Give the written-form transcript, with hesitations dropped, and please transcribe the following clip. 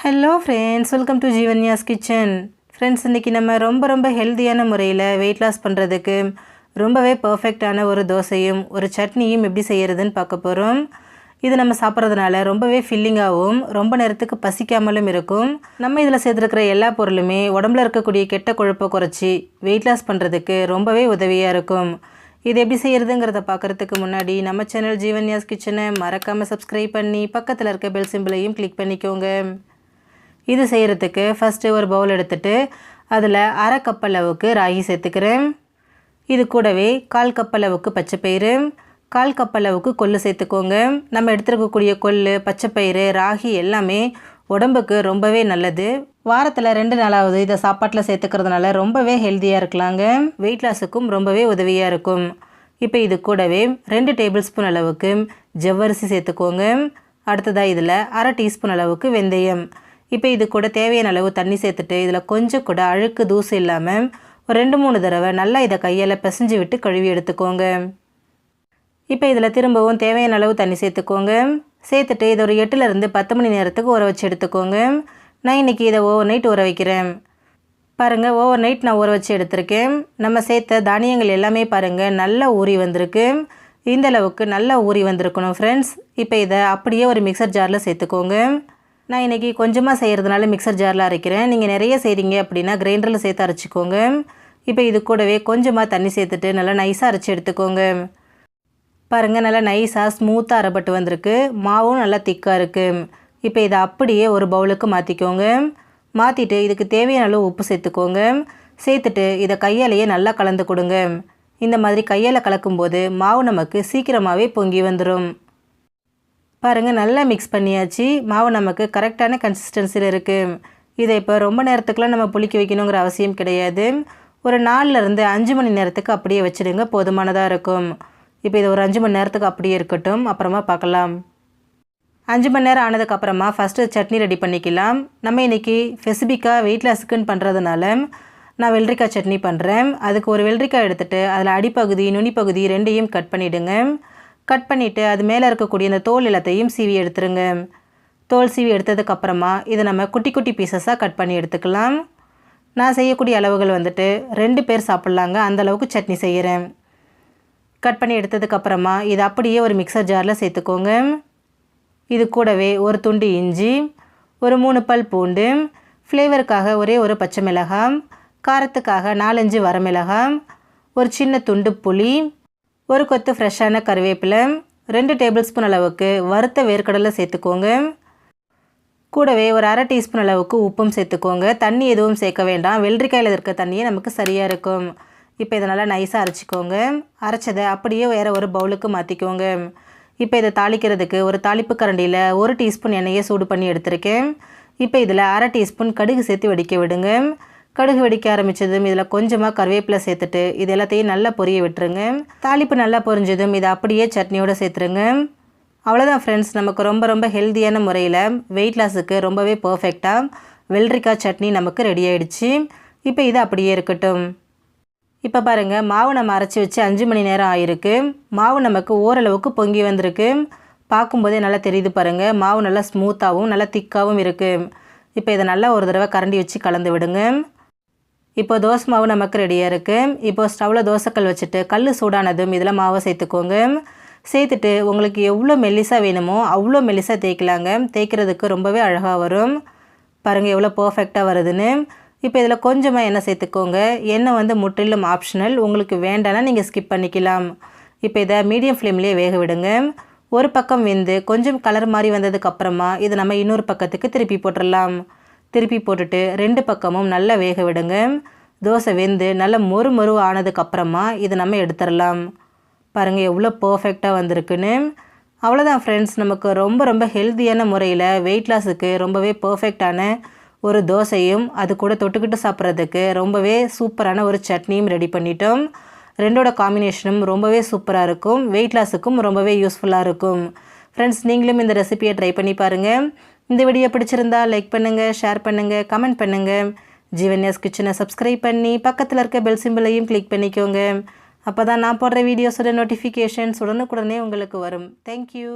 Hello friends, welcome to Jeevanya's kitchen. Friends, இன்றைக்கி நம்ம ரொம்ப ஹெல்த்தியான முறையில் வெயிட் லாஸ் பண்ணுறதுக்கு ரொம்பவே பர்ஃபெக்டான ஒரு தோசையும் ஒரு சட்னியும் எப்படி செய்கிறதுன்னு பார்க்க போகிறோம். இது நம்ம சாப்பிட்றதுனால ரொம்பவே ஃபில்லிங்காகவும் ரொம்ப நேரத்துக்கு பசிக்காமலும் இருக்கும். நம்ம இதில் சேர்த்துருக்கிற எல்லா பொருளுமே உடம்புல இருக்கக்கூடிய கெட்ட கொழுப்பை குறைச்சி வெயிட் லாஸ் பண்ணுறதுக்கு ரொம்பவே உதவியாக இருக்கும். இது எப்படி செய்கிறதுங்கிறத பார்க்குறதுக்கு முன்னாடி நம்ம சேனல் ஜீவன்யாஸ் கிச்சனை மறக்காமல் சப்ஸ்கிரைப் பண்ணி பக்கத்தில் இருக்க பெல் சிம்பிளையும் கிளிக் பண்ணிக்கோங்க. இது செய்கிறதுக்கு ஃபஸ்ட்டு ஒரு பவுல் எடுத்துகிட்டு அதில் அரை கப் அளவுக்கு ராகி சேர்த்துக்கிறேன். இது கூடவே 1/4 கப் அளவுக்கு பச்சைப்பயிறு, 1/4 கப் அளவுக்கு கொள்ளு சேர்த்துக்கோங்க. நம்ம எடுத்துருக்கக்கூடிய கொள்ளு, பச்சைப்பயிறு, ராகி எல்லாமே உடம்புக்கு ரொம்பவே நல்லது. வாரத்தில் 2 நாளாவது இதை சாப்பாட்டில் சேர்த்துக்கிறதுனால ரொம்பவே ஹெல்த்தியாக இருக்கலாங்க. வெயிட் லாஸுக்கும் ரொம்பவே உதவியாக இருக்கும். இப்போ இது கூடவே 2 டேபிள் ஸ்பூன் அளவுக்கு ஜவ்வரிசி சேர்த்துக்கோங்க. அடுத்ததாக இதில் அரை டீஸ்பூன் அளவுக்கு வெந்தயம். இப்போ இது கூட தேவையான அளவு தண்ணி சேர்த்துட்டு இதில் கொஞ்சம் கூட அழுக்கு தூசு இல்லாமல் ஒரு 2-3 தடவை நல்லா இதை கையால் பிசைஞ்சு விட்டு கழுவி எடுத்துக்கோங்க. இப்போ இதில் திரும்பவும் தேவையான அளவு தண்ணி சேர்த்துக்கோங்க. சேர்த்துட்டு இதை ஒரு 8லேருந்து 10 மணி நேரத்துக்கு ஊற வச்சு எடுத்துக்கோங்க. நான் இன்றைக்கி இதை ஓவர் நைட் ஊற வைக்கிறேன். பாருங்கள், ஓவர் நைட் நான் ஊற வச்சு எடுத்திருக்கேன். நம்ம சேர்த்த தானியங்கள் எல்லாமே பாருங்கள் நல்லா ஊறி வந்திருக்கு. இந்த அளவுக்கு நல்லா ஊறி வந்திருக்கணும் ஃப்ரெண்ட்ஸ். இப்போ இதை அப்படியே ஒரு மிக்சர் ஜாரில் சேர்த்துக்கோங்க. நான் இன்றைக்கி கொஞ்சமாக செய்கிறதுனால மிக்சர் ஜாரில் அரைக்கிறேன். நீங்கள் நிறைய செய்கிறீங்க அப்படின்னா கிரைண்டரில் சேர்த்து அரைச்சிக்கோங்க. இப்போ இது கூடவே கொஞ்சமாக தண்ணி சேர்த்துட்டு நல்லா நைஸாக அரைச்சி எடுத்துக்கோங்க. பாருங்கள், நல்லா நைஸாக ஸ்மூத்தாக அரைப்பட்டு வந்திருக்கு. மாவும் நல்லா திக்காக இருக்குது. இப்போ இதை அப்படியே ஒரு பவுலுக்கு மாற்றிக்கோங்க. மாற்றிட்டு இதுக்கு தேவையான அளவு உப்பு சேர்த்துக்கோங்க. சேர்த்துட்டு இதை கையாலேயே நல்லா கலந்து கொடுங்க. இந்த மாதிரி கையால் கலக்கும்போது மாவு நமக்கு சீக்கிரமாகவே பொங்கி வந்துடும். பாருங்கள், நல்லா மிக்ஸ் பண்ணியாச்சு. மாவு நமக்கு கரெக்டான கன்சிஸ்டன்சியில் இருக்குது. இதை இப்போ ரொம்ப நேரத்துக்குலாம் நம்ம புளிக்க வைக்கணுங்கிற அவசியம் கிடையாது. ஒரு 4லேருந்து 5 மணி நேரத்துக்கு அப்படியே வச்சுடுங்க, போதுமானதாக இருக்கும். இப்போ இது ஒரு 5 மணி நேரத்துக்கு அப்படியே இருக்கட்டும், அப்புறமா பார்க்கலாம். 5 மணி நேரம் ஆனதுக்கப்புறமா ஃபஸ்ட்டு சட்னி ரெடி பண்ணிக்கலாம். நம்ம இன்றைக்கி ஸ்பெசிஃபிக்காக வெயிட் லாஸுக்குன்னு பண்ணுறதுனால நான் வெள்ளரிக்காய் சட்னி பண்ணுறேன். அதுக்கு ஒரு வெள்ளரிக்காய் எடுத்துகிட்டு அதில் அடிப்பகுதி நுனிப்பகுதி 2யும் கட் பண்ணிவிடுங்க. கட் பண்ணிவிட்டு அது மேலே இருக்கக்கூடிய இந்த தோல் எல்லாத்தையும் சீவி எடுத்துருங்க. தோல் சீவி எடுத்ததுக்கப்புறமா இதை நம்ம குட்டி குட்டி பீசஸாக கட் பண்ணி எடுத்துக்கலாம். நான் செய்யக்கூடிய அளவுகள் வந்துட்டு 2 பேர் சாப்பிட்லாங்க, அந்தளவுக்கு சட்னி செய்கிறேன். கட் பண்ணி எடுத்ததுக்கப்புறமா இதை அப்படியே ஒரு மிக்சர் ஜாரில் சேர்த்துக்கோங்க. இது கூடவே ஒரு துண்டு இஞ்சி, ஒரு 3 பல் பூண்டு, ஃப்ளேவருக்காக ஒரே ஒரு பச்சை மிளகாய், காரத்துக்காக 4-5 வரமிளகாய், ஒரு சின்ன துண்டு புளி, ஒரு கொத்து ஃப்ரெஷ்ஷான கருவேப்பிலை, 2 டேபிள் ஸ்பூன் அளவுக்கு வறுத்த வேர்க்கடலை சேர்த்துக்கோங்க. கூடவே ஒரு அரை டீஸ்பூன் அளவுக்கு உப்பும் சேர்த்துக்கோங்க. தண்ணி எதுவும் சேர்க்க வேண்டாம், வெள்ளரிக்காயில் இருக்க தண்ணியே நமக்கு சரியாக இருக்கும். இப்போ இதை நல்லா நைஸாக அரைச்சிக்கோங்க. அரைச்சதை அப்படியே வேறு ஒரு பவுலுக்கு மாற்றிக்கோங்க. இப்போ இதை தாளிக்கிறதுக்கு ஒரு தாளிப்பு கரண்டியில் 1 டீஸ்பூன் எண்ணெயை சூடு பண்ணி எடுத்திருக்கேன். இப்போ இதில் அரை டீஸ்பூன் கடுகு சேர்த்து வெடிக்க விடுங்க. கடுகு வெடிக்க ஆரம்பித்ததும் இதில் கொஞ்சமாக கருவேப்பிலை சேர்த்துட்டு இது எல்லாத்தையும் நல்லா பொரிய விட்டுருங்க. தாளிப்பு நல்லா பொரிஞ்சதும் இதை அப்படியே சட்னியோடு சேர்த்துருங்க. அவ்வளோதான் ஃப்ரெண்ட்ஸ், நமக்கு ரொம்ப ஹெல்த்தியான முறையில் வெயிட் லாஸுக்கு ரொம்பவே பர்ஃபெக்டாக வெள்ளரிக்காய் சட்னி நமக்கு ரெடி ஆகிடுச்சு. இப்போ இது அப்படியே இருக்கட்டும். இப்போ பாருங்கள், மாவு நம்ம அரைச்சி வச்சு 5 மணி நேரம் ஆகிருக்கு. மாவு நமக்கு ஓரளவுக்கு பொங்கி வந்திருக்கு. பார்க்கும்போதே நல்லா தெரியுது பாருங்கள், மாவு நல்லா ஸ்மூத்தாகவும் நல்லா திக்காகவும் இருக்குது. இப்போ இதை நல்லா ஒரு தடவை கரண்டி வச்சு கலந்து விடுங்க. இப்போ தோசை மாவு நமக்கு ரெடியாக இருக்குது. இப்போ ஸ்டவ்வில் தோசைக்கல் வச்சுட்டு கல் சூடானதும் இதில் மாவை சேர்த்துக்கோங்க. சேர்த்துட்டு உங்களுக்கு எவ்வளோ மெல்லிசாக வேணுமோ அவ்வளோ மெல்லிசாக தேய்க்கலாங்க. தேய்க்கிறதுக்கு ரொம்பவே அழகாக வரும். பாருங்கள் எவ்வளோ பர்ஃபெக்டாக வருதுன்னு. இப்போ இதில் கொஞ்சமாக எண்ணெய் சேர்த்துக்கோங்க. எண்ணெய் முற்றிலும் ஆப்ஷனல், உங்களுக்கு வேண்டானா நீங்கள் ஸ்கிப் பண்ணிக்கலாம். இப்போ இதை மீடியம் ஃப்ளேம்லேயே வேக விடுங்க. ஒரு பக்கம் வெந்து கொஞ்சம் கலர் மாதிரி வந்ததுக்கப்புறமா இதை நம்ம இன்னொரு பக்கத்துக்கு திருப்பி போட்டுடலாம். திருப்பி போட்டுட்டு 2 பக்கமும் நல்லா வேக விடுங்க. தோசை வெந்து நல்லா மொறு ஆனதுக்கப்புறமா இதை நம்ம எடுத்துடலாம். பாருங்கள் எவ்வளோ பர்ஃபெக்டாக வந்திருக்குன்னு. அவ்வளோதான் ஃப்ரெண்ட்ஸ், நமக்கு ரொம்ப ஹெல்த்தியான முறையில் வெயிட் லாஸுக்கு ரொம்பவே பர்ஃபெக்டான ஒரு தோசையும் அது கூட தொட்டுக்கிட்டு சாப்பிட்றதுக்கு ரொம்பவே சூப்பரான ஒரு சட்னியும் ரெடி பண்ணிட்டோம். 2ஓட காம்பினேஷனும் ரொம்பவே சூப்பராக இருக்கும். வெயிட் லாஸுக்கும் ரொம்பவே யூஸ்ஃபுல்லாக இருக்கும். ஃப்ரெண்ட்ஸ், நீங்களும் இந்த ரெசிபியை ட்ரை பண்ணி பாருங்கள். இந்த வீடியோ பிடிச்சிருந்தா லைக் பண்ணுங்கள், ஷேர் பண்ணுங்கள், கமெண்ட் பண்ணுங்கள். ஜீவன்யாஸ் கிச்சனை சப்ஸ்கிரைப் பண்ணி பக்கத்தில் இருக்க பெல் சிம்பிளையும் கிளிக் பண்ணிக்கோங்க. அப்போ தான் நான் போடுற வீடியோஸோட நோட்டிஃபிகேஷன்ஸ் உடனுக்குடனே உங்களுக்கு வரும். தேங்க்யூ.